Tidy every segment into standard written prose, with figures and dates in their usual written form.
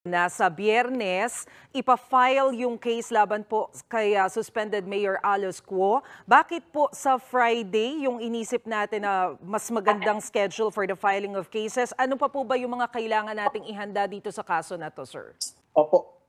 Na sa Biyernes, ipa-file yung case laban po kay suspended Mayor Alos Quo. Bakit po sa Friday yung inisip natin na mas magandang schedule for the filing of cases? Ano pa po ba yung mga kailangan nating ihanda dito sa kaso na to, sir? Opo.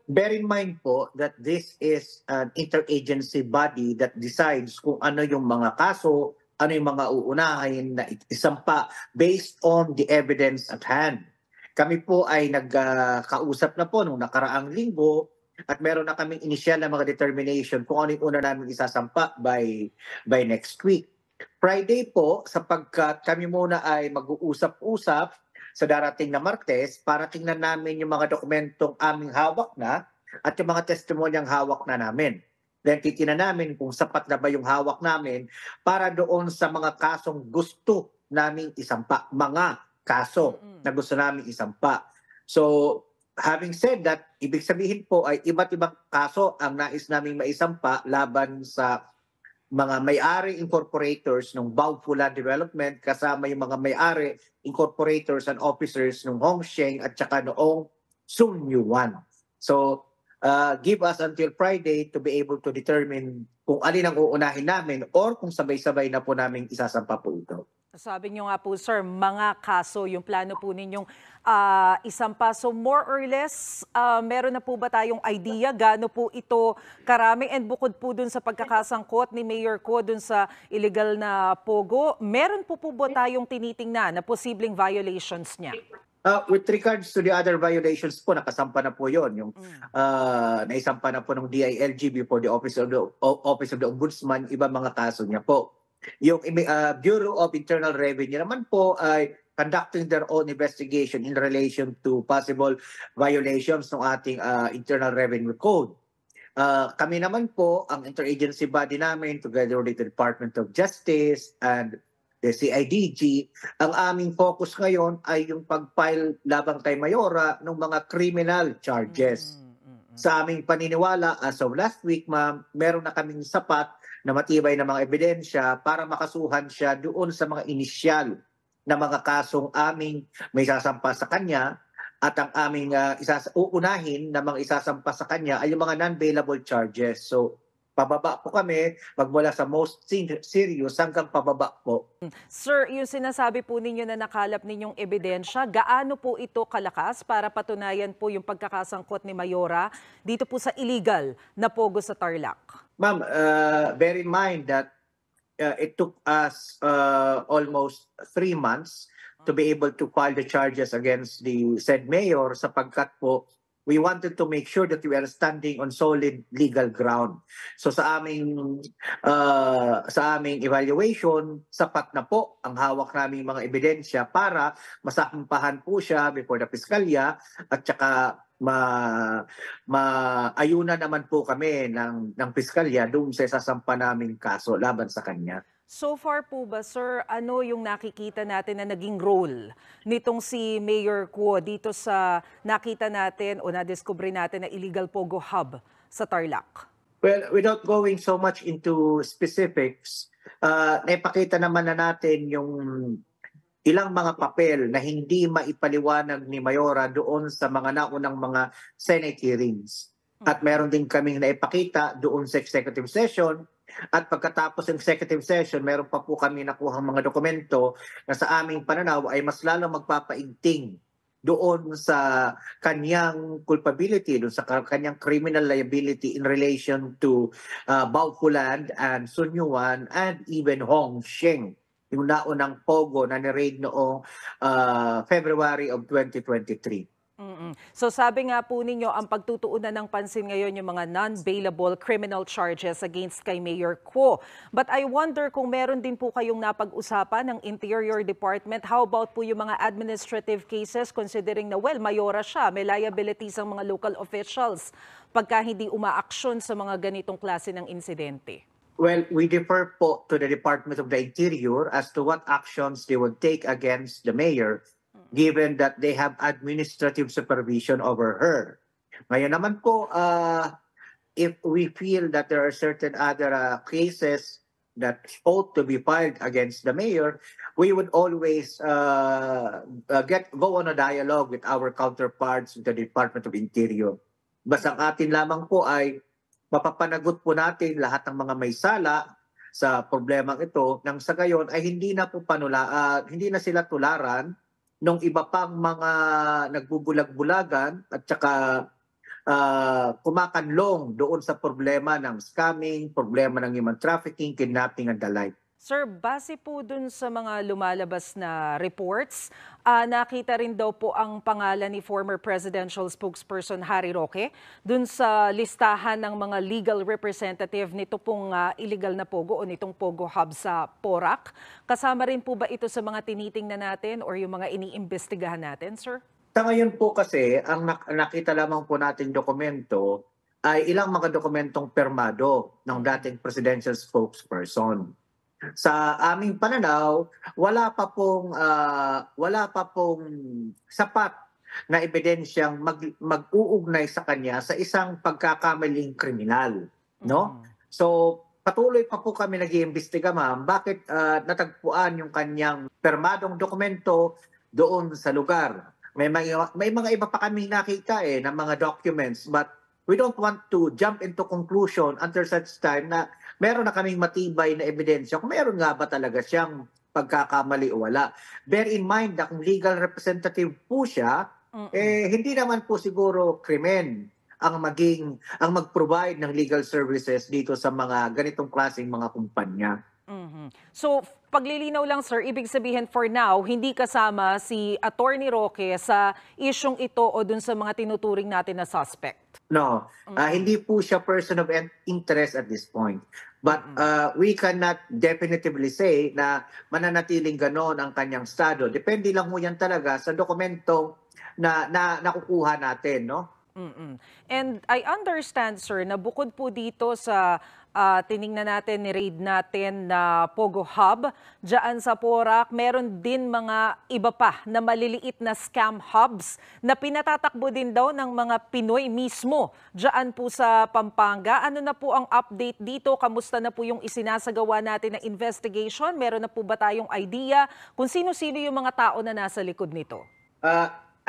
Bear in mind po that this is an interagency body that decides kung ano yung mga kaso, ano yung mga uunahin na isampa based on the evidence at hand. Kami po ay nagkausap na po nung nakaraang linggo at meron na kaming initial na mga determination kung ano yung una namin isasampa by next week. Friday po, sapagkat kami muna ay mag-uusap-usap sa darating na Martes para tingnan namin yung mga dokumentong aming hawak na at yung mga testimonyang hawak na namin. Then titingnan namin kung sapat na ba yung hawak namin para doon sa mga kasong gusto naming isampa, mga kaso na gusto naming isampa. So, having said that, ibig sabihin po ay iba't ibang kaso ang nais naming maisampa laban sa mga may-ari incorporators ng Baofulan Development kasama yung mga may-ari incorporators and officers ng Hongsheng at saka noong Sunyuan. So, give us until Friday to be able to determine kung alin ang uunahin namin or kung sabay-sabay na po namin isasampa po ito. Sabi niyo nga po, sir, mga kaso, yung plano po ninyong isampa. So more or less, meron na po ba tayong idea gaano po ito karami? And bukod po dun sa pagkakasangkot ni Mayor Quo dun sa illegal na pogo, meron po ba tayong tinitingnan na posibleng violations niya? With regards to the other violations po, nakasampa na po yon. Yung naisampa na po ng DILG before the Office of the Ombudsman, iba mga kaso niya po. Yung Bureau of Internal Revenue naman po ay conducting their own investigation in relation to possible violations ng ating Internal Revenue Code. Kami naman po, ang interagency body namin, together with the Department of Justice and the CIDG, ang aming focus ngayon ay yung pag-file labang kay Mayora ng mga criminal charges. Sa aming paniniwala, as of last week, ma'am, meron na kaming sapat na matibay na mga ebidensya para makasuhan siya doon sa mga inisyal na mga kasong aming may sasampa sa kanya at ang aming uunahin na mga isasampa sa kanya ay yung mga non-bailable charges. So, pababa po kami, magmula sa most serious hanggang pababa po. Sir, yung sinasabi po ninyo na nakalap ninyong ebidensya, gaano po ito kalakas para patunayan po yung pagkakasangkot ni Mayora dito po sa illegal na pogo sa Tarlac? Ma'am, bear in mind that it took us almost 3 months to be able to file the charges against the said mayor sapagkat po we wanted to make sure that we are standing on solid legal ground. So sa aming evaluation, sapat na po ang hawak naming mga ebidensya para masampahan po siya before the piskalya at saka maayunan naman po kami ng piskalya doon sa sasampa naming kaso laban sa kanya. So far po ba, sir, ano yung nakikita natin na naging role nitong si Mayor Quo dito sa nakita natin o nadiskubre natin na illegal pogo hub sa Tarlac? Well, without going so much into specifics, naipakita naman na natin yung ilang mga papel na hindi maipaliwanag ni Mayora doon sa mga naunang mga Senate hearings. At meron din kaming naipakita doon sa executive session. At pagkatapos ng executive session, meron pa po kami nakuhang mga dokumento na sa aming pananaw ay mas lalong magpapaigting doon sa kanyang culpability, doon sa kanyang criminal liability in relation to Baofulan and Sunyuan and even Hongsheng, yung naunang pogo na ni-raid noong February of 2023. So sabi nga po ninyo, ang pagtutuunan ng pansin ngayon yung mga non-bailable criminal charges against kay Mayor Quo. But I wonder kung meron din po kayong napag-usapan ng Interior Department. How about po yung mga administrative cases considering na, well, Mayora siya, may liabilities ang mga local officials pagka hindi umaaksyon sa mga ganitong klase ng insidente? Well, we defer po to the Department of the Interior as to what actions they would take against the mayor given that they have administrative supervision over her. Ngayon naman po, if we feel that there are certain other cases that ought to be filed against the mayor, we would always go on a dialogue with our counterparts with the Department of Interior. Basta ang atin lamang po ay mapapanagot po natin lahat ng mga may sala sa problemang ito nang sa gayon ay hindi na sila tularan nung iba pang mga nagbubulag-bulagan at saka kumakanlong doon sa problema ng scamming, problema ng human trafficking, kidnapping and the like. Sir, base po dun sa mga lumalabas na reports, nakita rin daw po ang pangalan ni former presidential spokesperson Harry Roque dun sa listahan ng mga legal representative nito pong illegal na Pogo o nitong Pogo Hub sa Porac. Kasama rin po ba ito sa mga tinitingnan natin or yung mga iniimbestigahan natin, sir? Sa ngayon po kasi, ang nakita lamang po natin dokumento ay ilang mga dokumentong permado ng dating presidential spokesperson. Sa aming pananaw, wala pa pong sapat na ebidensyang mag-uugnay sa kanya sa isang pagkakamaling kriminal, no? So patuloy pa po kami nag-iimbestiga, ma'am, bakit natagpuan yung kanyang permadong dokumento doon sa lugar. May mga iba pa kaming nakita ng mga documents, but we don't want to jump into conclusion until such time na meron na kaming matibay na ebidensya kung meron nga ba talaga siyang pagkakamali o wala. Bear in mind na kung legal representative po siya, hindi naman po siguro krimen ang mag-provide ng legal services dito sa mga ganitong klaseng mga kumpanya. So, paglilinaw lang, sir, ibig sabihin for now, hindi kasama si Attorney Roque sa isyong ito o dun sa mga tinuturing natin na suspect? No, hindi po siya person of interest at this point. But we cannot definitively say na mananatiling ganon ang kanyang estado. Depende lang mo yan talaga sa dokumento na nakukuha natin, no? And I understand, sir, na bukod po dito sa tiningnan natin, ni-raid natin na Pogo Hub, dyan sa Porac, meron din mga iba pa na maliliit na scam hubs na pinatatakbo din daw ng mga Pinoy mismo dyan po sa Pampanga. Ano na po ang update dito? Kamusta na po yung isinasagawa natin na investigation? Meron na po ba tayong idea kung sino-sino yung mga tao na nasa likod nito?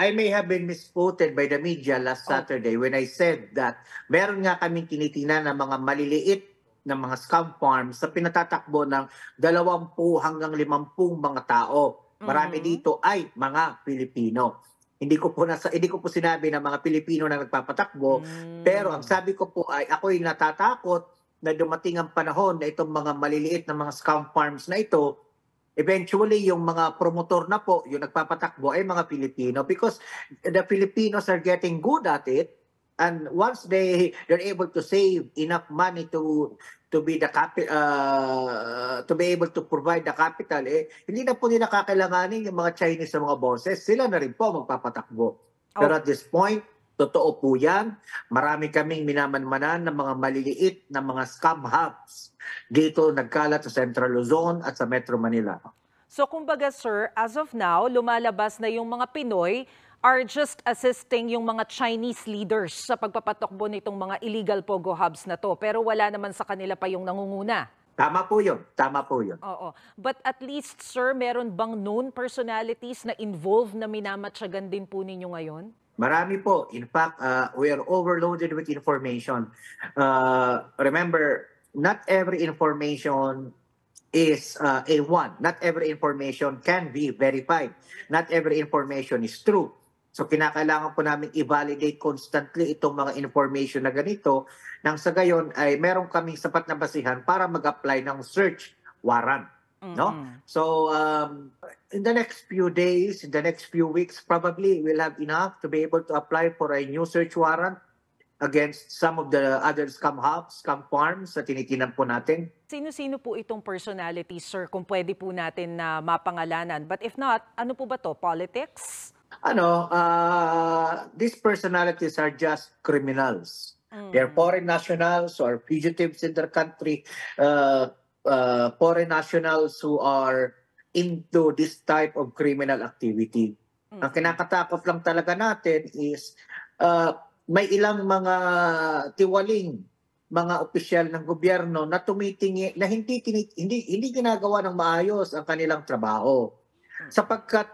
I may have been misquoted by the media last Saturday when I said that meron nga kaming tinitingnan ng mga maliliit na mga scam farms sa pinatatakbo ng 20 hanggang 50 mga tao. Marami dito ay mga Pilipino. Hindi ko po sinabi na mga Pilipino na nagpapatakbo, pero ang sabi ko po ay ako'y natatakot na dumating ang panahon na itong mga maliliit na mga scam farms na ito, eventually, yung mga promotor na po, yung nagpapatakbo ay mga Pilipino because the Filipinos are getting good at it, and once they're able to save enough money to be able to provide the capital, hindi na po nila kakailanganin yung mga Chinese na mga bosses, sila na rin po magpapatakbo. Pero at this point, totoo po yan. Marami kaming minamanmanan ng mga maliliit na mga scam hubs dito nagkalat sa Central Luzon at sa Metro Manila. So kumbaga, sir, as of now, lumalabas na yung mga Pinoy are just assisting yung mga Chinese leaders sa pagpapatakbo nitong mga illegal Pogo Hubs na to. Pero wala naman sa kanila pa yung nangunguna. Tama po yun. Tama po yun. Oo. But at least, sir, meron bang known personalities na involved na minamatsagan din po ninyo ngayon? Marami po. In fact, we are overloaded with information. Remember, not every information is A1. Not every information can be verified. Not every information is true. So kinakailangan po namin i-validate constantly itong mga information na ganito nang sa gayon ay meron kaming sapat na basihan para mag-apply ng search warrant. No? So in the next few days, in the next few weeks, probably we'll have enough to be able to apply for a new search warrant against some of the other scam hubs, scam farms na tinitinan po natin. Sino-sino po itong personalities, sir, kung pwede po natin na mapangalanan? But if not, ano po ba to? Politics? These personalities are just criminals. They're foreign nationals or fugitives in their country, foreign nationals who are into this type of criminal activity. Ang kinakatakot lang talaga natin is may ilang mga tiwaling mga opisyal ng gobyerno na tumitingi na hindi ginagawa ng maayos ang kanilang trabaho. Sapagkat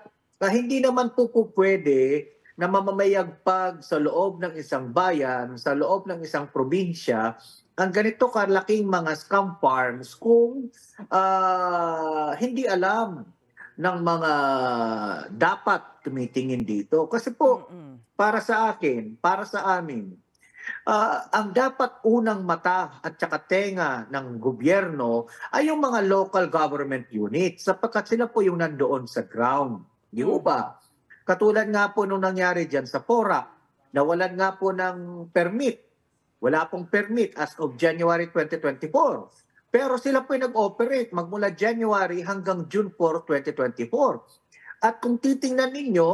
hindi naman po pwede na mamamayagpag sa loob ng isang bayan, sa loob ng isang probinsya, ang ganito kalaking mga scam farms kung hindi alam ng mga dapat tumitingin dito. Kasi po, para sa akin, para sa amin, ang dapat unang mata at saka tenga ng gobyerno ay yung mga local government units sapagkat sila po yung nandoon sa ground. Di ba? Katulad nga po nung nangyari dyan sa Porac, nawalan nga po ng permit. Wala pong permit as of January 2024. Pero sila po yung nag-operate magmula January hanggang June 4, 2024. At kung titingnan ninyo,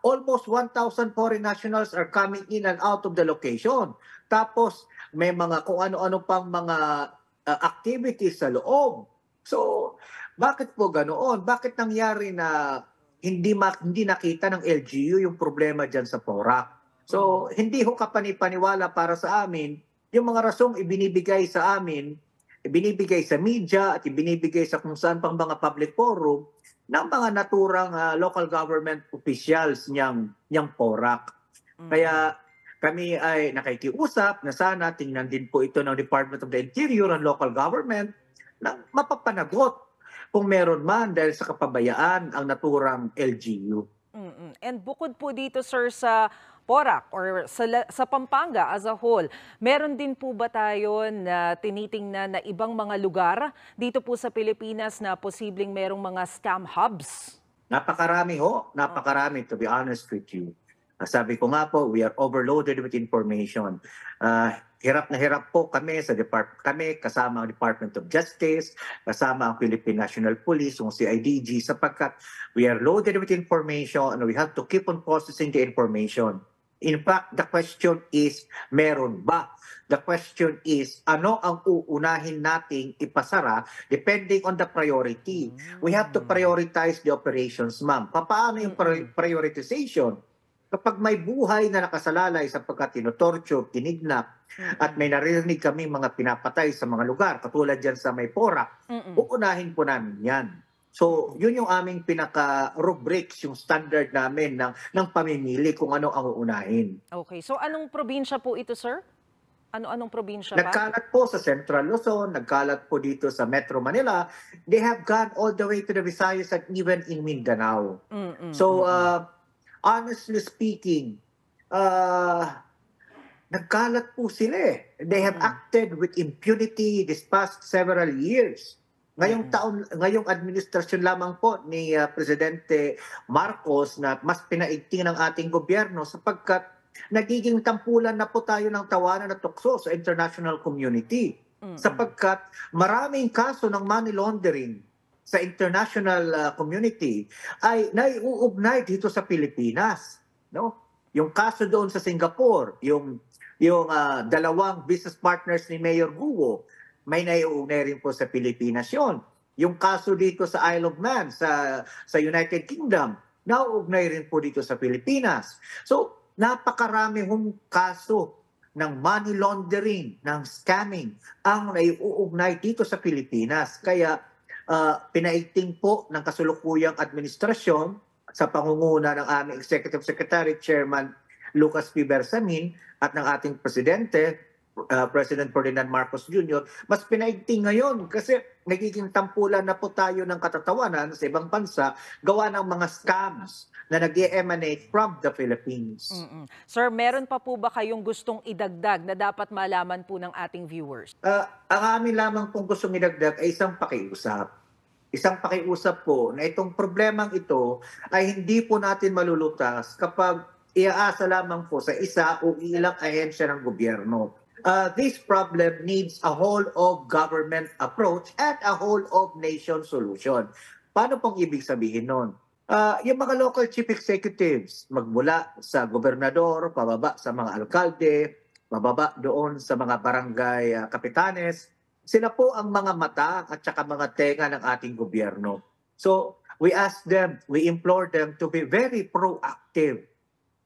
almost 1,000 foreign nationals are coming in and out of the location. Tapos may mga kung ano-ano pang mga activities sa loob. So, bakit po ganoon? Bakit nangyari na hindi nakita ng LGU yung problema dyan sa Porac? So, hindi ho kapanipaniwala para sa amin yung mga rasong ibinibigay sa amin, ibinibigay sa media at ibinibigay sa kung saan pang mga public forum ng mga naturang local government officials niyang Porac. Kaya kami ay nakikiusap na sana tingnan din po ito ng Department of the Interior and local government na mapapanagot kung meron man dahil sa kapabayaan ang naturang LGU. And bukod po dito, sir, sa Porac or sa Pampanga as a whole, meron din po ba tayo na tinitingnan na ibang mga lugar dito po sa Pilipinas na posibleng merong mga scam hubs? Napakarami ho, napakarami to be honest with you. Sabi ko nga po, we are overloaded with information. Hirap na hirap po kami sa kasama ang Department of Justice, kasama ang Philippine National Police, yung CIDG, sapagkat we are loaded with information and we have to keep on processing the information. In fact, the question is, meron ba? The question is, ano ang uunahin nating ipasara depending on the priority? We have to prioritize the operations, ma'am. Paano yung prioritization? Kapag may buhay na nakasalalay sapagkat tinotorture, kinidnap, at may naririnig kami mga pinapatay sa mga lugar, katulad dyan sa may Porac, uunahin po namin yan. So, yun yung aming pinaka-rubrics, yung standard namin ng pamimili kung ano ang uunahin. Okay. So, anong probinsya po ito, sir? Ano-anong probinsya pa? Nagkalat po sa Central Luzon, nagkalat po dito sa Metro Manila. They have gone all the way to the Visayas and even in Mindanao. So, honestly speaking, nagkalat po sila eh. They have acted with impunity this past several years. Ngayong administrasyon lamang po ni Presidente Marcos na mas pinaigting ng ating gobyerno sapagkat nagiging tampulan na po tayo ng tawanan at tukso sa international community. Sapagkat maraming kaso ng money laundering sa international community ay naiuugnay dito sa Pilipinas. No? Yung kaso doon sa Singapore, yung dalawang business partners ni Mayor Guo, may naiuugnay rin po sa Pilipinas yun. Yung kaso dito sa Isle of Man, sa United Kingdom, nauugnay rin po dito sa Pilipinas. So, napakarami hong kaso ng money laundering, ng scamming, ang naiuugnay dito sa Pilipinas. Kaya, pinaigting po ng kasulukuyang administrasyon sa pangunguna ng aming Executive Secretary, Chairman Lucas P. Bersamin, at ng ating Presidente, President Ferdinand Marcos Jr., mas pinaigting ngayon kasi nagiging tampulan na po tayo ng katatawanan sa ibang bansa gawa ng mga scams na nag-emanate from the Philippines. Sir, meron pa po ba kayong gustong idagdag na dapat malaman po ng ating viewers? Ang amin lamang pong gustong idagdag ay isang pakiusap. Isang pakiusap po na itong problemang ito ay hindi po natin malulutas kapag iaasa lamang po sa isa o ilang ahensya ng gobyerno. This problem needs a whole of government approach and a whole of nation solution. Paano pong ibig sabihin nun? Yung mga local chief executives, magmula sa gobernador, pababa sa mga alkalde, pababa doon sa mga barangay kapitanes, sila po ang mga mata at saka mga tenga ng ating gobyerno. So, we ask them, we implore them to be very proactive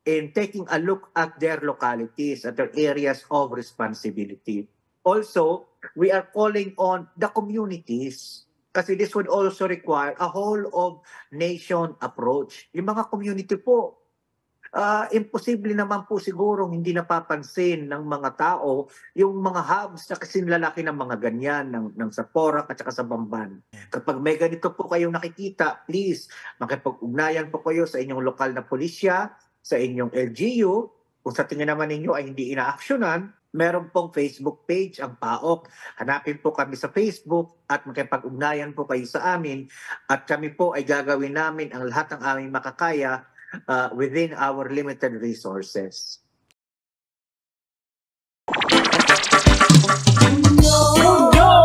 in taking a look at their localities, at their areas of responsibility. Also, we are calling on the communities kasi this would also require a whole of nation approach. Yung mga community po, imposible naman po siguro hindi napapansin ng mga tao yung mga hubs na kasinlalaki ng mga ganyan ng Saporac at saka sa Bamban. Kapag may ganito po kayong nakikita, please makipag-ugnayan po kayo sa inyong lokal na pulisya, sa inyong LGU. Kung sa tingin naman ninyo ay hindi inaaksyonan, meron pong Facebook page ang PAOK. Hanapin po kami sa Facebook at makipag-ugnayan po kayo sa amin at kami po ay gagawin namin ang lahat ng aming makakaya within our limited resources.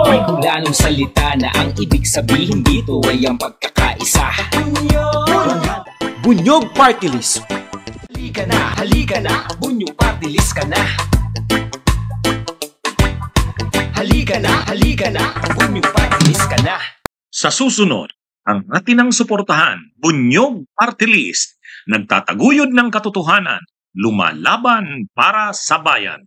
May hulanong salita na ang ibig sabihin dito ay ang pagkakaisa. Bunyog Party List. Halika na, Bunyog Party List ka na. Halika na, Bunyog Party List ka na. Sa susunod, ang atinang suportahan, Bunyog Party List, nagtataguyod ng katotohanan, lumalaban para sa bayan.